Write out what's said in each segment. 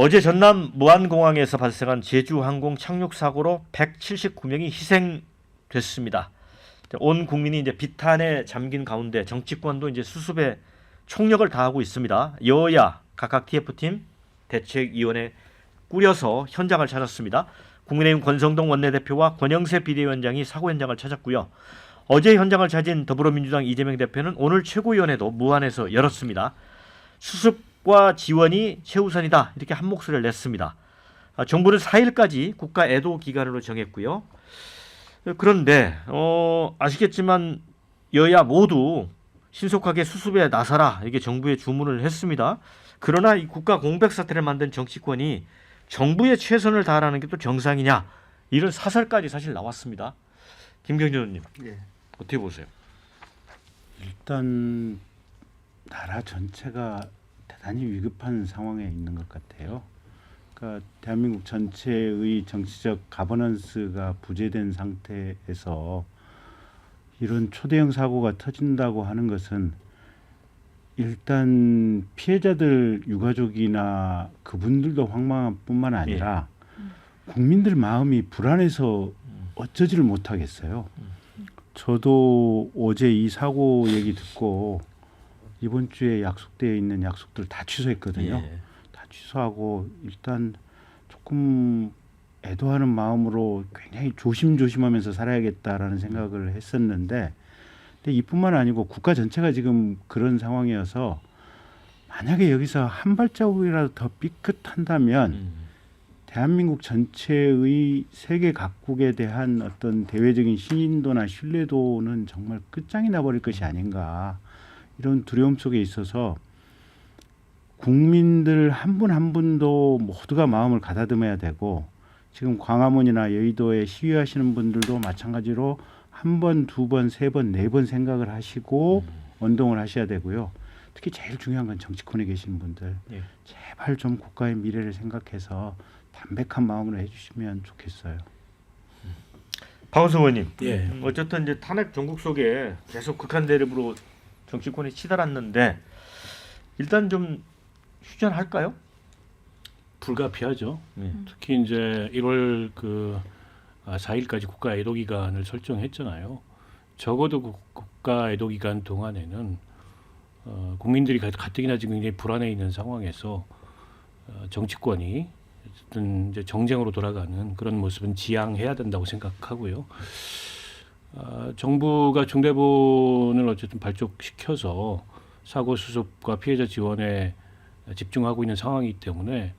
어제 전남 무안공항에서 발생한 제주항공 착륙 사고로 179명이 희생됐습니다. 온 국민이 이제 비탄에 잠긴 가운데 정치권도 이제 수습에 총력을 다하고 있습니다. 여야 각각 TF팀 대책위원회 꾸려서 현장을 찾았습니다. 국민의힘 권성동 원내대표와 권영세 비대위원장이 사고 현장을 찾았고요. 어제 현장을 찾은 더불어민주당 이재명 대표는 오늘 최고위원회도 무안에서 열었습니다. 수습과 지원이 최우선이다 이렇게 한 목소리를 냈습니다. 정부는 4일까지 국가 애도 기간으로 정했고요. 그런데 아시겠지만 여야 모두 신속하게 수습에 나서라 이게 정부에 주문을 했습니다. 그러나 이 국가 공백 사태를 만든 정치권이 정부에 최선을 다하라는 게 또 정상이냐 이런 사설까지 사실 나왔습니다. 김경준 의원님 어떻게 보세요? 일단 나라 전체가 대단히 위급한 상황에 있는 것 같아요. 그러니까 대한민국 전체의 정치적 가버넌스가 부재된 상태에서 이런 초대형 사고가 터진다고 하는 것은 일단 피해자들 유가족이나 그분들도 황망한 뿐만 아니라 국민들 마음이 불안해서 어쩌지를 못하겠어요. 저도 어제 이 사고 얘기 듣고 이번 주에 약속되어 있는 약속들 다 취소했거든요. 다 취소하고 일단 조금 애도하는 마음으로 굉장히 조심조심하면서 살아야겠다라는 생각을 했었는데 근데 이뿐만 아니고 국가 전체가 지금 그런 상황이어서 만약에 여기서 한 발자국이라도 더 삐끗한다면 대한민국 전체의 세계 각국에 대한 어떤 대외적인 신인도나 신뢰도는 정말 끝장이 나버릴 것이 아닌가 이런 두려움 속에 있어서 국민들 한 분 한 분도 모두가 마음을 가다듬어야 되고 지금 광화문이나 여의도에 시위하시는 분들도 마찬가지로 한 번, 두 번, 세 번, 네 번 생각을 하시고 운동을 하셔야 되고요. 특히 제일 중요한 건 정치권에 계신 분들 제발 좀 국가의 미래를 생각해서 담백한 마음으로 해주시면 좋겠어요. 박원석 의원님, 어쨌든 이제 탄핵 종국 속에 계속 극한 대립으로 정치권이 치달았는데 일단 좀 휴전할까요? 불가피하죠. 특히 이제 1월 4일까지 국가 애도 기간을 설정했잖아요. 적어도 국가 애도 기간 동안에는 국민들이 가뜩이나 지금 굉장히 불안해 있는 상황에서 정치권이 어쨌든 이제 정쟁으로 돌아가는 그런 모습은 지양해야 된다고 생각하고요. 정부가 중대본을 어쨌든 발족시켜서 사고 수습과 피해자 지원에 집중하고 있는 상황이기 때문에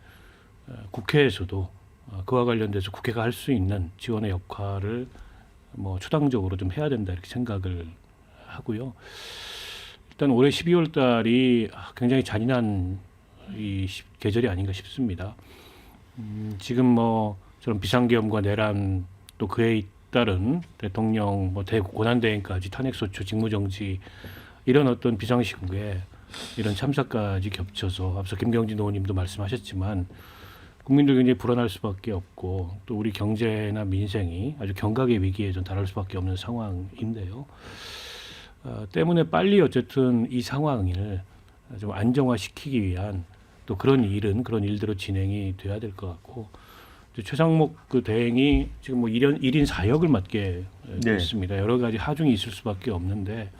국회에서도 그와 관련돼서 국회가 할 수 있는 지원의 역할을 뭐 초당적으로 좀 해야 된다 이렇게 생각을 하고요. 일단 올해 12월 달이 굉장히 잔인한 이 계절이 아닌가 싶습니다. 지금 뭐 저런 비상계엄과 내란 또 그에 따른 대통령 뭐 고난대행까지 탄핵소추 직무정지 이런 어떤 비상시국에 이런 참사까지 겹쳐서 앞서 김경진 의원님도 말씀하셨지만 국민들 굉장히 불안할 수밖에 없고 또 우리 경제나 민생이 아주 경각의 위기에 좀 달할 수밖에 없는 상황인데요. 때문에 빨리 어쨌든 이 상황을 좀 안정화시키기 위한 또 그런 일대로 진행이 돼야 될 것 같고 최상목 그 대행이 지금 뭐 1인 4역을 맡게 됐습니다. 여러 가지 하중이 있을 수밖에 없는데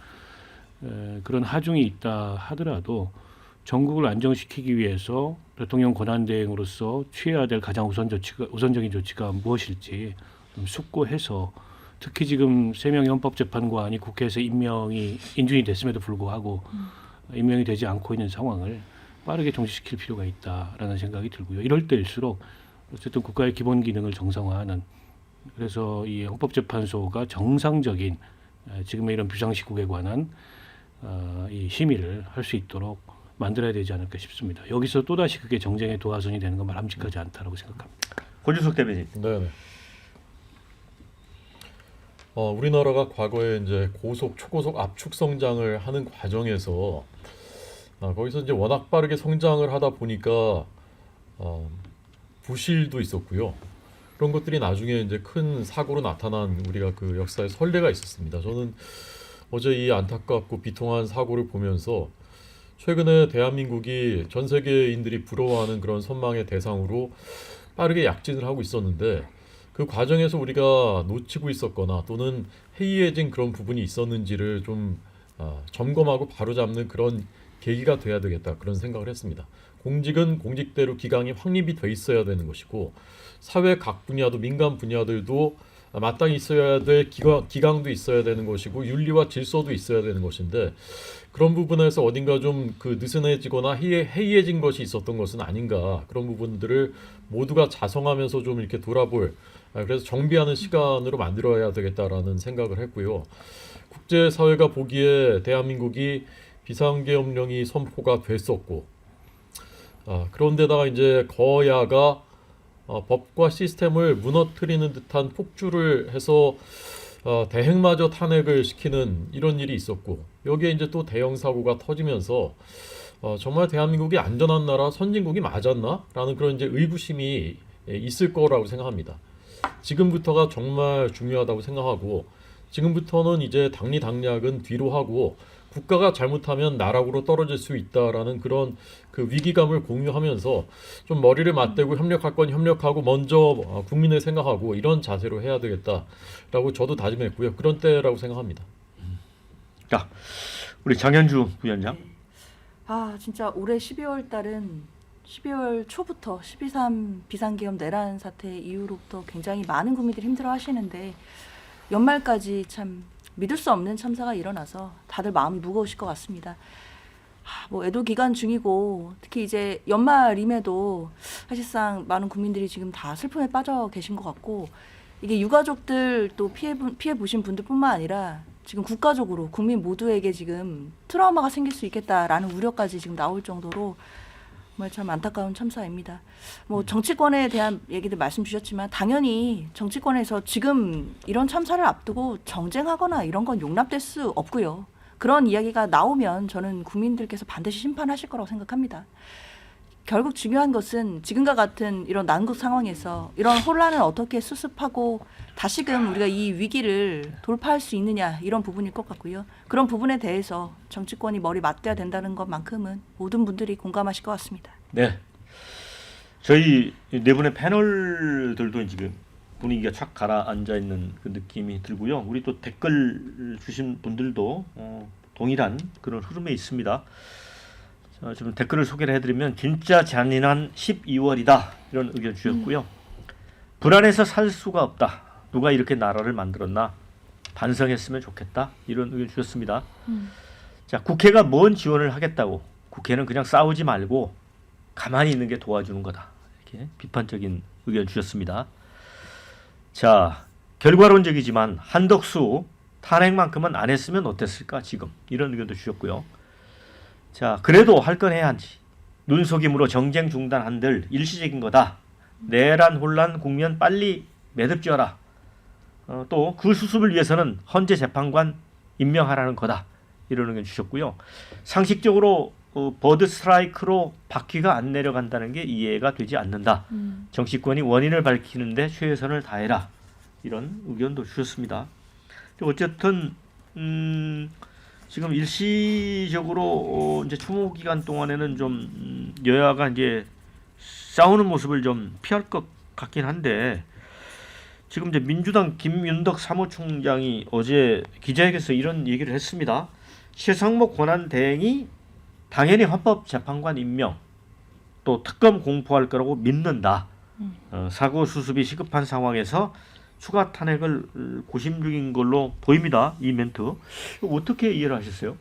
그런 하중이 있다 하더라도 전국을 안정시키기 위해서 대통령 권한대행으로서 취해야 될 가장 우선적인 조치가 무엇일지 좀 숙고해서 특히 지금 3명의 헌법재판관이 국회에서 인준이 됐음에도 불구하고 임명이 되지 않고 있는 상황을 빠르게 종식시킬 필요가 있다라는 생각이 들고요. 이럴 때일수록 어쨌든 국가의 기본 기능을 정상화하는 그래서 이 헌법재판소가 정상적인 지금의 이런 비상시국에 관한 이 심의를 할 수 있도록 만들어야 되지 않을까 싶습니다. 여기서 또다시 그게 정쟁의 도화선이 되는 건 바람직하지 않다라고 생각합니다. 권준석 대변인. 네. 우리나라가 과거에 이제 고속, 초고속 압축 성장을 하는 과정에서 거기서 이제 워낙 빠르게 성장을 하다 보니까 부실도 있었고요. 그런 것들이 나중에 이제 큰 사고로 나타난 우리가 그 역사의 선례가 있었습니다. 저는 어제 이 안타깝고 비통한 사고를 보면서 최근에 대한민국이 전 세계인들이 부러워하는 그런 선망의 대상으로 빠르게 약진을 하고 있었는데 그 과정에서 우리가 놓치고 있었거나 또는 해이해진 그런 부분이 있었는지를 좀 점검하고 바로잡는 그런 계기가 돼야 되겠다 그런 생각을 했습니다. 공직은 공직대로 기강이 확립이 돼 있어야 되는 것이고 사회 각 분야도 민간 분야들도 마땅히 있어야 될 기강도 있어야 되는 것이고 윤리와 질서도 있어야 되는 것인데 그런 부분에서 어딘가 좀 그 느슨해지거나 해이해진 것이 있었던 것은 아닌가 그런 부분들을 모두가 자성하면서 좀 이렇게 돌아볼 그래서 정비하는 시간으로 만들어야 되겠다라는 생각을 했고요. 국제사회가 보기에 대한민국이 비상계엄령이 선포가 됐었고 그런데다가 이제 거야가 법과 시스템을 무너뜨리는 듯한 폭주를 해서 대행마저 탄핵을 시키는 이런 일이 있었고 여기에 이제 또 대형 사고가 터지면서 정말 대한민국이 안전한 나라 선진국이 맞았나? 라는 그런 이제 의구심이 있을 거라고 생각합니다. 지금부터가 정말 중요하다고 생각하고 지금부터는 이제 당리당략은 뒤로 하고 국가가 잘못하면 나락으로 떨어질 수 있다라는 그런 그 위기감을 공유하면서 좀 머리를 맞대고 협력할 건 협력하고 먼저 국민을 생각하고 이런 자세로 해야 되겠다라고 저도 다짐했고요. 그런 때라고 생각합니다. 자, 우리 장현주 부위원장. 진짜 올해 12월 달은 12월 초부터 12.3 비상계엄 내란 사태 이후로부터 굉장히 많은 국민들이 힘들어하시는데 연말까지 참 믿을 수 없는 참사가 일어나서 다들 마음이 무거우실 것 같습니다. 뭐 애도 기간 중이고 특히 이제 연말임에도 사실상 많은 국민들이 지금 다 슬픔에 빠져 계신 것 같고 이게 유가족들 또 피해 보신 분들뿐만 아니라 지금 국가적으로 국민 모두에게 지금 트라우마가 생길 수 있겠다라는 우려까지 지금 나올 정도로 정말 참 안타까운 참사입니다. 뭐 정치권에 대한 얘기들 말씀 주셨지만 당연히 정치권에서 지금 이런 참사를 앞두고 정쟁하거나 이런 건 용납될 수 없고요. 그런 이야기가 나오면 저는 국민들께서 반드시 심판하실 거라고 생각합니다. 결국 중요한 것은 지금과 같은 이런 난국 상황에서 이런 혼란을 어떻게 수습하고 다시금 우리가 이 위기를 돌파할 수 있느냐 이런 부분일 것 같고요. 그런 부분에 대해서 정치권이 머리 맞대야 된다는 것만큼은 모든 분들이 공감하실 것 같습니다. 네. 저희 네 분의 패널들도 지금 분위기가 착 가라앉아 있는 그 느낌이 들고요. 우리 또 댓글 주신 분들도 동일한 그런 흐름에 있습니다. 좀 댓글을 소개를 해드리면 진짜 잔인한 12월이다 이런 의견 주셨고요. 불안해서 살 수가 없다. 누가 이렇게 나라를 만들었나 반성했으면 좋겠다 이런 의견 주셨습니다. 자, 국회가 뭔 지원을 하겠다고 국회는 그냥 싸우지 말고 가만히 있는 게 도와주는 거다 이렇게 비판적인 의견 주셨습니다. 자, 결과론적이지만 한덕수 탄핵만큼은 안 했으면 어땠을까 지금 이런 의견도 주셨고요. 자, 그래도 할 건 해야지. 눈속임으로 정쟁 중단한들 일시적인 거다. 내란 혼란 국면 빨리 매듭지어라. 또 그 수습을 위해서는 헌재 재판관 임명하라는 거다. 이런 의견 주셨고요. 상식적으로 버드 스트라이크로 바퀴가 안 내려간다는 게 이해가 되지 않는다. 정치권이 원인을 밝히는데 최선을 다해라. 이런 의견도 주셨습니다. 어쨌든 지금 일시적으로 이제 추모 기간 동안에는 좀 여야가 이제 싸우는 모습을 좀 피할 것 같긴 한데 지금 이제 민주당 김윤덕 사무총장이 어제 기자회견에서 이런 얘기를 했습니다. 최상목 권한대행이 당연히 헌법재판관 임명 또 특검 공포할 거라고 믿는다. 사고 수습이 시급한 상황에서 추가 탄핵을 고심 중인 걸로 보입니다. 이 멘트 어떻게 이해를 하셨어요?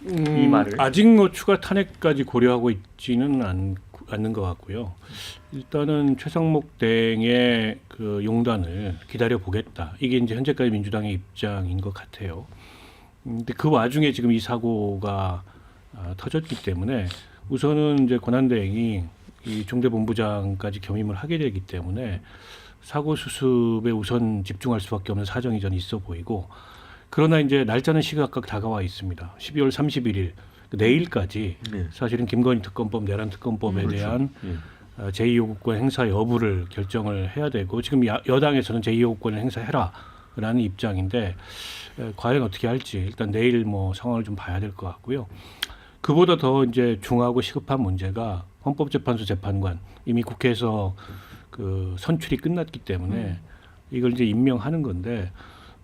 이 말을 아직 뭐 추가 탄핵까지 고려하고 있지는 않는 것 같고요. 일단은 최상목 대행의 그 용단을 기다려 보겠다. 이게 이제 현재까지 민주당의 입장인 것 같아요. 근데 그 와중에 지금 이 사고가 터졌기 때문에 우선은 이제 권한대행이 이 중대본부장까지 겸임을 하게 되기 때문에 사고 수습에 우선 집중할 수밖에 없는 사정이 전 있어 보이고 그러나 이제 날짜는 시각각 다가와 있습니다. 12월 31일 내일까지 사실은 김건희 특검법, 내란 특검법에 그렇죠. 대한 제2요구권 행사 여부를 결정을 해야 되고 지금 여당에서는 제2요구권을 행사해라라는 입장인데 과연 어떻게 할지 일단 내일 뭐 상황을 좀 봐야 될 것 같고요. 그보다 더 이제 중하고 시급한 문제가 헌법재판소 재판관 이미 국회에서 그 선출이 끝났기 때문에 이걸 이제 임명하는 건데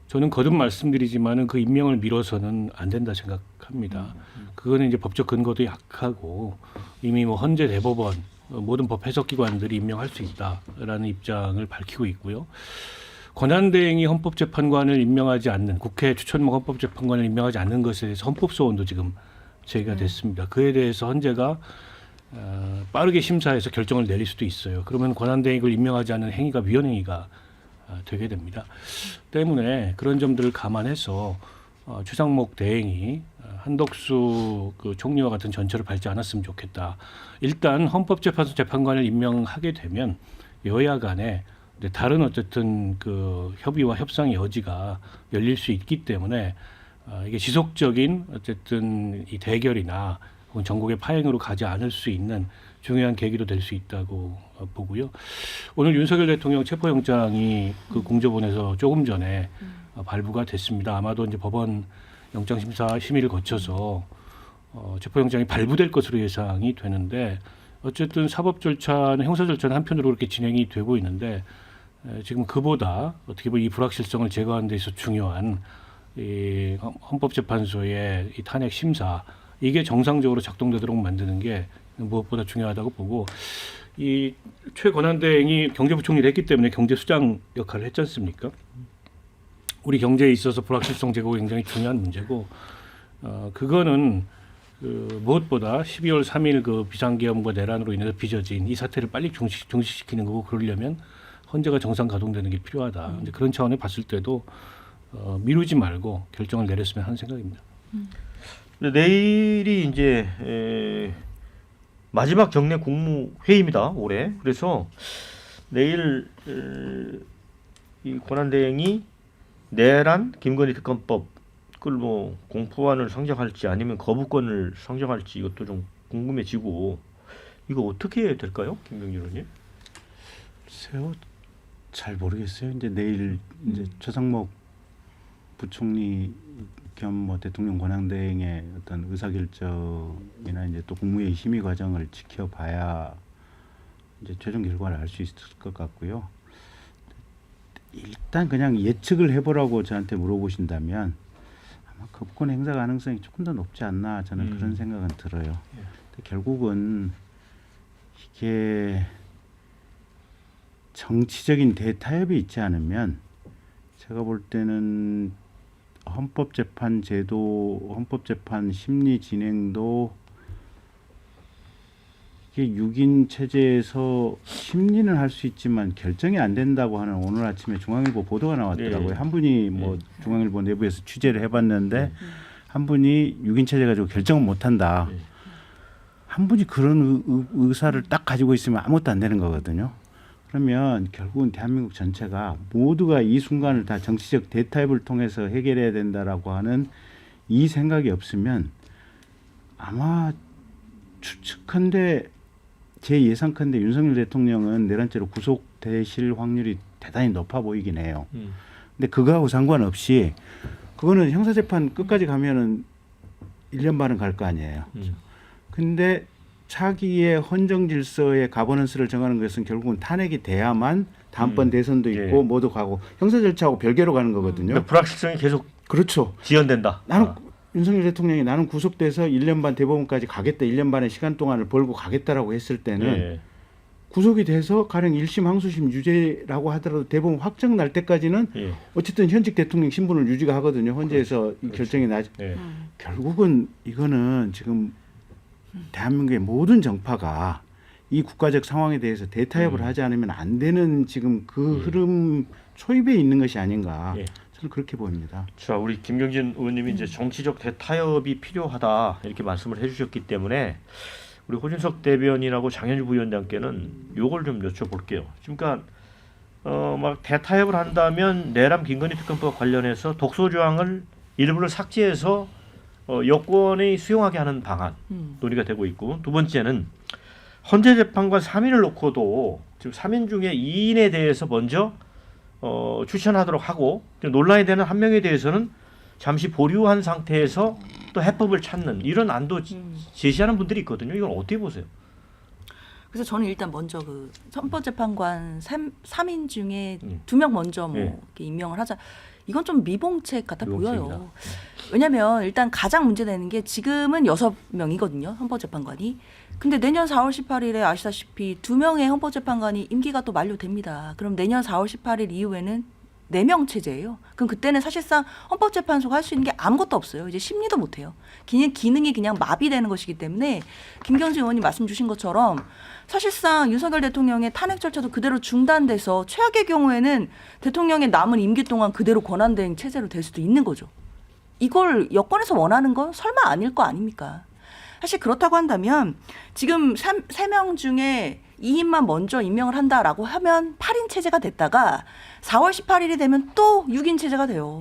저는 거듭 말씀드리지만은 그 임명을 미뤄서는 안 된다 생각합니다. 그거는 이제 법적 근거도 약하고 이미 뭐 헌재 대법원 모든 법 해석기관들이 임명할 수 있다라는 입장을 밝히고 있고요. 권한대행이 헌법재판관을 임명하지 않는 국회 추천목 헌법재판관을 임명하지 않는 것에 대해서 헌법소원도 지금 제기가 됐습니다. 그에 대해서 헌재가 빠르게 심사해서 결정을 내릴 수도 있어요. 그러면 권한대행을 임명하지 않는 행위가 위헌행위가 되게 됩니다. 때문에 그런 점들을 감안해서 최상목 대행이 한덕수 그 총리와 같은 전철을 밟지 않았으면 좋겠다. 일단 헌법재판소 재판관을 임명하게 되면 여야 간에 다른 어쨌든 그 협의와 협상의 여지가 열릴 수 있기 때문에 이게 지속적인 어쨌든 이 대결이나 혹은 전국의 파행으로 가지 않을 수 있는 중요한 계기도 될 수 있다고 보고요. 오늘 윤석열 대통령 체포영장이 그 공조본에서 조금 전에 발부가 됐습니다. 아마도 이제 법원 영장심사 심의를 거쳐서 체포영장이 발부될 것으로 예상이 되는데 어쨌든 사법 절차는 형사 절차는 한편으로 그렇게 진행이 되고 있는데 지금 그보다 어떻게 보면 이 불확실성을 제거하는 데 있어서 중요한 이 헌법재판소의 이 탄핵 심사 이게 정상적으로 작동되도록 만드는 게 무엇보다 중요하다고 보고 이 최권한대행이 경제부총리를 했기 때문에 경제수장 역할을 했지 않습니까? 우리 경제에 있어서 불확실성 제거가 굉장히 중요한 문제고 그거는 그 무엇보다 12월 3일 그 비상계엄과 내란으로 인해서 빚어진 이 사태를 빨리 종식시키는 거고 그러려면 헌재가 정상 가동되는 게 필요하다. 근데 그런 차원에 봤을 때도 미루지 말고 결정을 내렸으면 하는 생각입니다. 근데 내일이 이제 마지막 정례 국무회의입니다. 올해. 그래서 내일 이 권한대행이 내란 김건희 특검법 그걸 뭐 공포안을 상정할지 아니면 거부권을 상정할지 이것도 좀 궁금해지고 이거 어떻게 해야 될까요, 김병준 의원님? 글쎄요, 잘 모르겠어요. 이제 내일 이제 최상목 부총리 겸 뭐 대통령 권한대행의 어떤 의사결정이나 이제 또 국무회의 심의 과정을 지켜봐야 이제 최종 결과를 알 수 있을 것 같고요. 일단 그냥 예측을 해보라고 저한테 물어보신다면 아마 거부권 행사 가능성이 조금 더 높지 않나 저는 그런 생각은 들어요. 근데 결국은 이게 정치적인 대타협이 있지 않으면 제가 볼 때는 헌법재판 제도, 헌법재판 심리 진행도 이게 6인 체제에서 심리는 할 수 있지만 결정이 안 된다고 하는 오늘 아침에 중앙일보 보도가 나왔더라고요. 네. 한 분이 뭐 중앙일보 내부에서 취재를 해봤는데 한 분이 6인 체제 가지고 결정은 못한다. 한 분이 그런 의사를 딱 가지고 있으면 아무것도 안 되는 거거든요. 그러면 결국은 대한민국 전체가 모두가 이 순간을 다 정치적 대타협을 통해서 해결해야 된다라고 하는 이 생각이 없으면 아마 추측컨대 제 예상컨대 윤석열 대통령은 내란죄로 구속되실 확률이 대단히 높아 보이긴 해요. 근데 그거하고 상관없이 그거는 형사재판 끝까지 가면은 1년 반은 갈 거 아니에요. 근데 차기의 헌정 질서의 가버넌스를 정하는 것은 결국은 탄핵이 돼야만 다음번 대선도 있고 모두 가고 형사 절차하고 별개로 가는 거거든요. 그러니까 불확실성이 계속 그렇죠. 지연된다. 나는 윤석열 대통령이 나는 구속돼서 1년 반 대법원까지 가겠다. 1년 반의 시간 동안을 벌고 가겠다라고 했을 때는 구속이 돼서 가령 1심 항소심 유죄라고 하더라도 대법원 확정 날 때까지는 어쨌든 현직 대통령 신분을 유지가 하거든요. 헌재에서 이 결정이 나지. 결국은 이거는 지금 대한민국의 모든 정파가 이 국가적 상황에 대해서 대타협을 하지 않으면 안 되는 지금 그 흐름 초입에 있는 것이 아닌가 저는 그렇게 보입니다. 자, 우리 김병진 의원님이 이제 정치적 대타협이 필요하다 이렇게 말씀을 해주셨기 때문에 우리 호준석 대변인하고 장현주 부위원장께는 요걸 좀 여쭤볼게요. 그러니까 막 대타협을 한다면 내란 김건희 특검법 관련해서 독소 조항을 일부를 삭제해서 여권이 수용하게 하는 방안 논의가 되고 있고 두 번째는 헌재재판관 3인을 놓고도 지금 3인 중에 2인에 대해서 먼저 추천하도록 하고 논란이 되는 한 명에 대해서는 잠시 보류한 상태에서 또 해법을 찾는 이런 안도 제시하는 분들이 있거든요. 이건 어떻게 보세요? 그래서 저는 일단 먼저 그 헌법재판관 3인 중에 2명 먼저 뭐 예. 이렇게 임명을 하자. 이건 좀 미봉책 같아 미봉책이다. 보여요. 왜냐하면 일단 가장 문제되는 게 지금은 6명이거든요. 헌법재판관이. 근데 내년 4월 18일에 아시다시피 2명의 헌법재판관이 임기가 또 만료됩니다. 그럼 내년 4월 18일 이후에는 4명 체제예요. 그럼 그때는 사실상 헌법재판소가 할 수 있는 게 아무것도 없어요. 이제 심리도 못해요. 기능이 그냥 마비되는 것이기 때문에 김경진 의원님 말씀 주신 것처럼 사실상 윤석열 대통령의 탄핵 절차도 그대로 중단돼서 최악의 경우에는 대통령의 남은 임기 동안 그대로 권한대행 체제로 될 수도 있는 거죠. 이걸 여권에서 원하는 건 설마 아닐 거 아닙니까? 사실 그렇다고 한다면 지금 3명 중에 2인만 먼저 임명을 한다라고 하면 8인 체제가 됐다가 4월 18일이 되면 또 6인 체제가 돼요.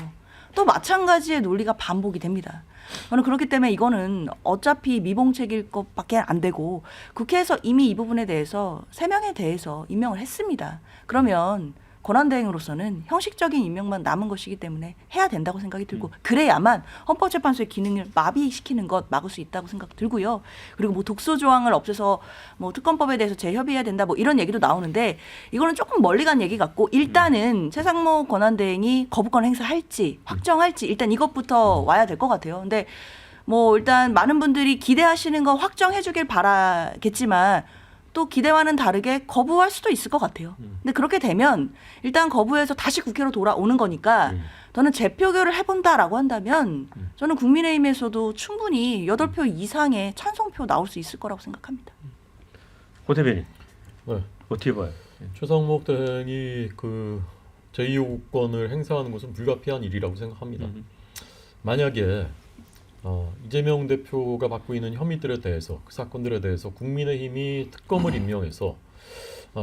또 마찬가지의 논리가 반복이 됩니다. 저는 그렇기 때문에 이거는 어차피 미봉책일 것밖에 안 되고 국회에서 이미 이 부분에 대해서 3명에 대해서 임명을 했습니다. 그러면 권한대행으로서는 형식적인 임명만 남은 것이기 때문에 해야 된다고 생각이 들고 그래야만 헌법재판소의 기능을 마비시키는 것 막을 수 있다고 생각 들고요. 그리고 뭐 독소 조항을 없애서 뭐 특검법에 대해서 재협의해야 된다 뭐 이런 얘기도 나오는데 이거는 조금 멀리 간 얘기 같고 일단은 최상목 권한대행이 거부권 행사할지 확정할지 일단 이것부터 와야 될 것 같아요. 근데 뭐 일단 많은 분들이 기대하시는 거 확정해 주길 바라겠지만 또 기대와는 다르게 거부할 수도 있을 것 같아요. 근데 그렇게 되면 일단 거부해서 다시 국회로 돌아오는 거니까 저는 재표결을 해본다라고 한다면 저는 국민의힘에서도 충분히 8표 이상의 찬성표 나올 수 있을 거라고 생각합니다. 고 대변인 네. 어떻게 봐요? 최상목 대행이 그 제2요구권을 행사하는 것은 불가피한 일이라고 생각합니다. 만약에 이재명 대표가 받고 있는 혐의들에 대해서 그 사건들에 대해서 국민의힘이 특검을 임명해서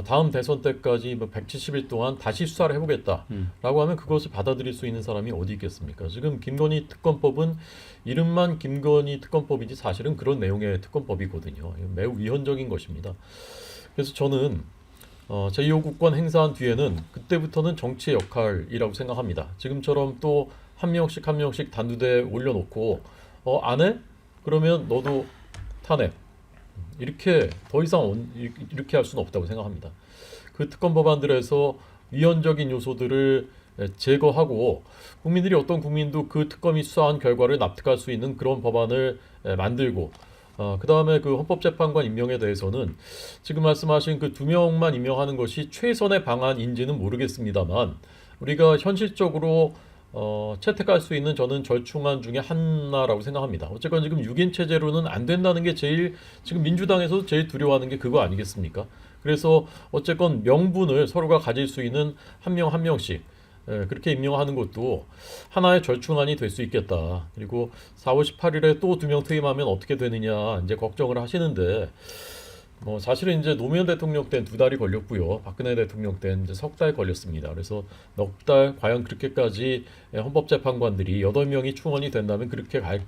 다음 대선 때까지 뭐 170일 동안 다시 수사를 해보겠다라고 하면 그것을 받아들일 수 있는 사람이 어디 있겠습니까? 지금 김건희 특검법은 이름만 김건희 특검법이지 사실은 그런 내용의 특검법이거든요. 매우 위헌적인 것입니다. 그래서 저는 제2요구권 행사한 뒤에는 그때부터는 정치의 역할이라고 생각합니다. 지금처럼 또 한 명씩 단두대에 올려놓고 안 해? 그러면 너도 탄핵. 이렇게 더 이상 이렇게 할 수는 없다고 생각합니다. 그 특검 법안들에서 위헌적인 요소들을 제거하고 국민들이 어떤 국민도 그 특검이 수사한 결과를 납득할 수 있는 그런 법안을 만들고 그 다음에 그 헌법재판관 임명에 대해서는 지금 말씀하신 그 2명만 임명하는 것이 최선의 방안인지는 모르겠습니다만 우리가 현실적으로 채택할 수 있는 저는 절충안 중에 하나라고 생각합니다. 어쨌건 지금 6인 체제로는 안 된다는 게 지금 민주당에서 제일 두려워하는 게 그거 아니겠습니까? 그래서 어쨌건 명분을 서로가 가질 수 있는 한 명씩 그렇게 임명하는 것도 하나의 절충안이 될 수 있겠다. 그리고 4월 18일에 또 2명 퇴임하면 어떻게 되느냐 이제 걱정을 하시는데 사실은 이제 노무현 대통령 때는 2달이 걸렸고요. 박근혜 대통령 때는 이제 석 달 걸렸습니다. 그래서 넉 달 과연 그렇게까지 헌법재판관들이 8명이 충원이 된다면 그렇게 갈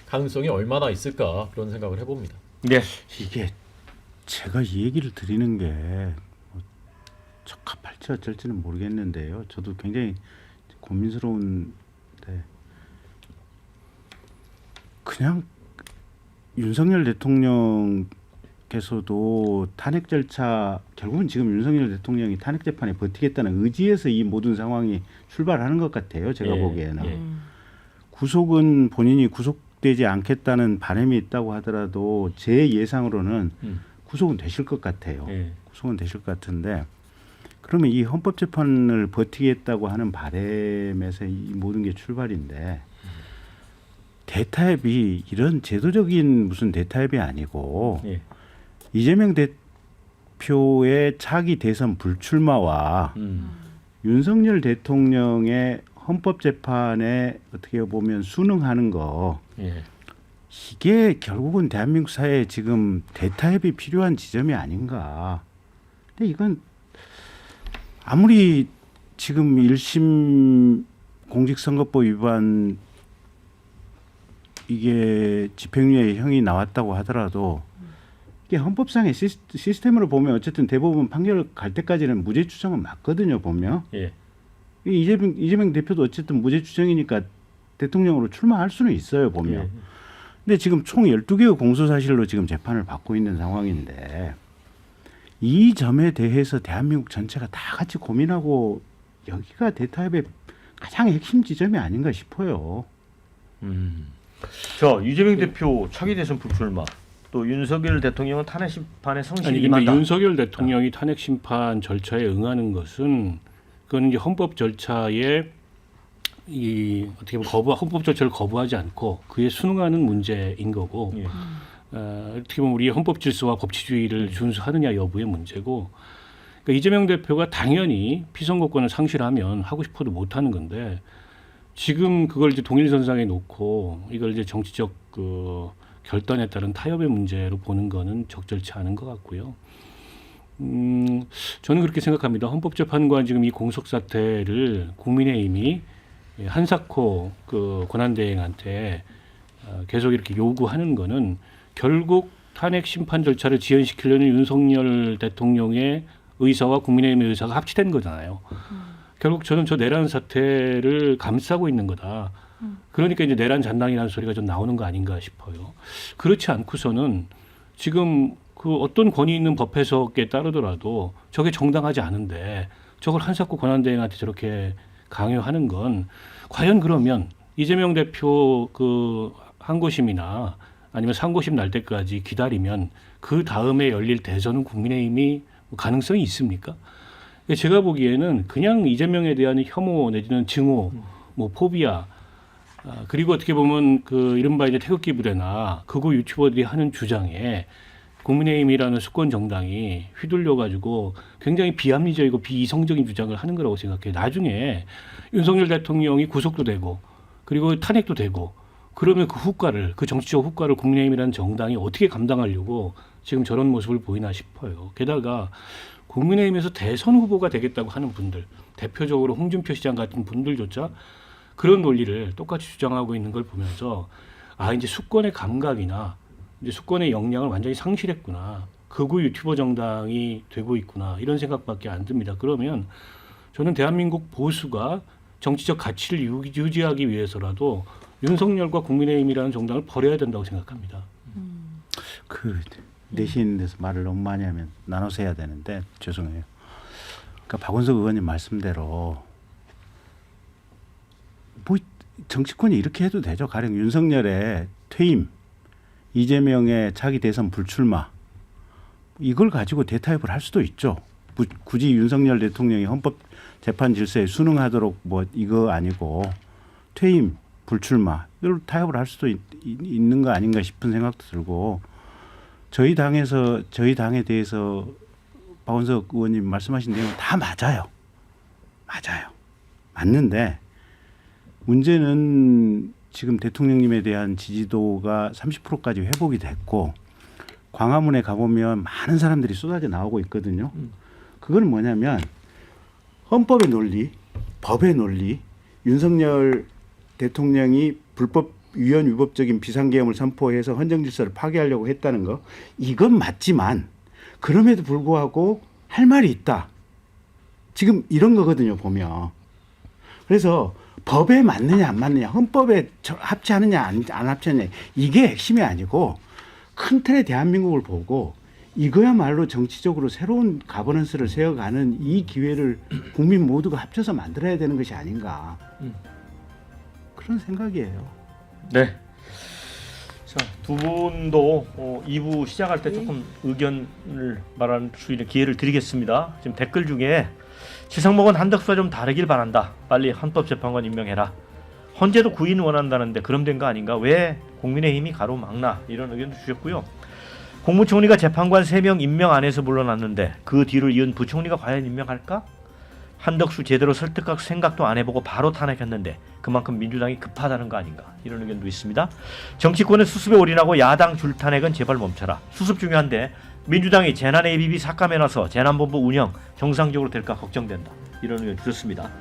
가능성이 얼마나 있을까 그런 생각을 해봅니다. 네. 이게 제가 이 얘기를 드리는 게 적합할지 어쩔지는 모르겠는데요. 저도 굉장히 고민스러운데 그냥 윤석열 대통령께서도 탄핵 절차 결국은 지금 윤석열 대통령이 탄핵 재판에 버티겠다는 의지에서 이 모든 상황이 출발하는 것 같아요. 제가 보기에는 구속은 본인이 구속되지 않겠다는 바람이 있다고 하더라도 제 예상으로는 구속은 되실 것 같아요. 구속은 되실 것 같은데 그러면 이 헌법재판을 버티겠다고 하는 바람에서 이 모든 게 출발인데 대타협이 이런 제도적인 무슨 대타협이 아니고 이재명 대표의 차기 대선 불출마와 윤석열 대통령의 헌법재판에 어떻게 보면 순응하는 거 이게 결국은 대한민국 사회에 지금 대타협이 필요한 지점이 아닌가. 근데 이건 아무리 지금 1심 공직선거법 위반 이게 집행유예 형이 나왔다고 하더라도 이게 헌법상의 시스템으로 보면 어쨌든 대법원 판결 갈 때까지는 무죄 추정은 맞거든요. 보면 이재명 대표도 어쨌든 무죄 추정이니까 대통령으로 출마할 수는 있어요, 보면. 예. 근데 지금 총 12개의 공소사실로 지금 재판을 받고 있는 상황인데 이 점에 대해서 대한민국 전체가 다 같이 고민하고 여기가 대타협의 가장 핵심 지점이 아닌가 싶어요. 자, 이재명 대표 차기 대선 불출마. 또 윤석열 대통령은 탄핵 심판에 성실히 아니 근데 임한다. 윤석열 대통령이 탄핵 심판 절차에 응하는 것은 그건 이제 헌법 절차에 이 어떻게 보면 헌법 절차를 거부하지 않고 그에 순응하는 문제인 거고 예. 어떻게 보면 우리 헌법 질서와 법치주의를 준수하느냐 여부의 문제고 그러니까 이재명 대표가 당연히 피선거권을 상실하면 하고 싶어도 못 하는 건데 지금 그걸 이제 동일선상에 놓고 이걸 이제 정치적 그 결단에 따른 타협의 문제로 보는 거는 적절치 않은 것 같고요. 저는 그렇게 생각합니다. 헌법재판관 지금 이 공석 사태를 국민의힘이 한사코 그 권한대행한테 계속 이렇게 요구하는 거는 결국 탄핵 심판 절차를 지연시키려는 윤석열 대통령의 의사와 국민의힘의 의사가 합치된 거잖아요. 결국 저는 저 내란 사태를 감싸고 있는 거다. 그러니까 이제 내란 잔당이라는 소리가 좀 나오는 거 아닌가 싶어요. 그렇지 않고서는 지금 그 어떤 권위 있는 법 해석에 따르더라도 저게 정당하지 않은데 저걸 한사코 권한대행한테 저렇게 강요하는 건 과연 그러면 이재명 대표 그 항고심이나 아니면 상고심 날 때까지 기다리면 그 다음에 열릴 대선은 국민의힘이 가능성이 있습니까? 제가 보기에는 그냥 이재명에 대한 혐오 내지는 증오, 뭐 포비아 그리고 어떻게 보면 그 이른바 이제 태극기 부대나 극우 유튜버들이 하는 주장에 국민의힘이라는 수권 정당이 휘둘려 가지고 굉장히 비합리적이고 비이성적인 주장을 하는 거라고 생각해요. 나중에 윤석열 대통령이 구속도 되고 그리고 탄핵도 되고 그러면 그 후과를 그 정치적 후과를 국민의힘이라는 정당이 어떻게 감당하려고 지금 저런 모습을 보이나 싶어요. 게다가 국민의힘에서 대선 후보가 되겠다고 하는 분들, 대표적으로 홍준표 시장 같은 분들조차 그런 논리를 똑같이 주장하고 있는 걸 보면서 아 이제 수권의 감각이나 이제 수권의 역량을 완전히 상실했구나. 극우 유튜버 정당이 되고 있구나. 이런 생각밖에 안 듭니다. 그러면 저는 대한민국 보수가 정치적 가치를 유지하기 위해서라도 윤석열과 국민의힘이라는 정당을 버려야 된다고 생각합니다. 그 내신에서 말을 너무 많이 하면 나눠서 해야 되는데 죄송해요. 그러니까 박원석 의원님 말씀대로 뭐 정치권이 이렇게 해도 되죠. 가령 윤석열의 퇴임, 이재명의 차기 대선 불출마 이걸 가지고 대타협을 할 수도 있죠. 굳이 윤석열 대통령이 헌법 재판 질서에 순응하도록 뭐 이거 아니고 퇴임, 불출마 이걸 타협을 할 수도 있는 거 아닌가 싶은 생각도 들고 저희 당에 대해서 박원석 의원님 말씀하신 내용 다 맞아요. 맞는데 문제는 지금 대통령님에 대한 지지도가 30%까지 회복이 됐고 광화문에 가보면 많은 사람들이 쏟아져 나오고 있거든요. 그건 뭐냐면 헌법의 논리, 법의 논리, 윤석열 대통령이 불법 위헌 위법적인 비상계엄을 선포해서 헌정 질서를 파괴하려고 했다는 거 이건 맞지만 그럼에도 불구하고 할 말이 있다. 지금 이런 거거든요, 보면. 그래서 법에 맞느냐 안 맞느냐, 헌법에 합치하느냐 안 합치느냐 이게 핵심이 아니고 큰 틀의 대한민국을 보고 이거야말로 정치적으로 새로운 가버넌스를 세워가는 이 기회를 국민 모두가 합쳐서 만들어야 되는 것이 아닌가. 그런 생각이에요. 네. 자, 두 분도 2부 시작할 때 조금 의견을 말할 수 있는 기회를 드리겠습니다. 지금 댓글 중에 지상목은 한덕수와 좀 다르길 바란다. 빨리 헌법재판관 임명해라. 헌재도 구인 원한다는데 그럼 된 거 아닌가? 왜 국민의힘이 가로막나? 이런 의견도 주셨고요. 국무총리가 재판관 3명 임명 안 해서 물러났는데 그 뒤를 이은 부총리가 과연 임명할까? 한덕수 제대로 설득할 생각도 안 해보고 바로 탄핵했는데 그만큼 민주당이 급하다는 거 아닌가? 이런 의견도 있습니다. 정치권의 수습에 올인하고 야당 줄탄핵은 제발 멈춰라. 수습 중요한데 민주당이 재난 ABB 삭감해놔서 재난본부 운영 정상적으로 될까 걱정된다. 이런 의견 주셨습니다.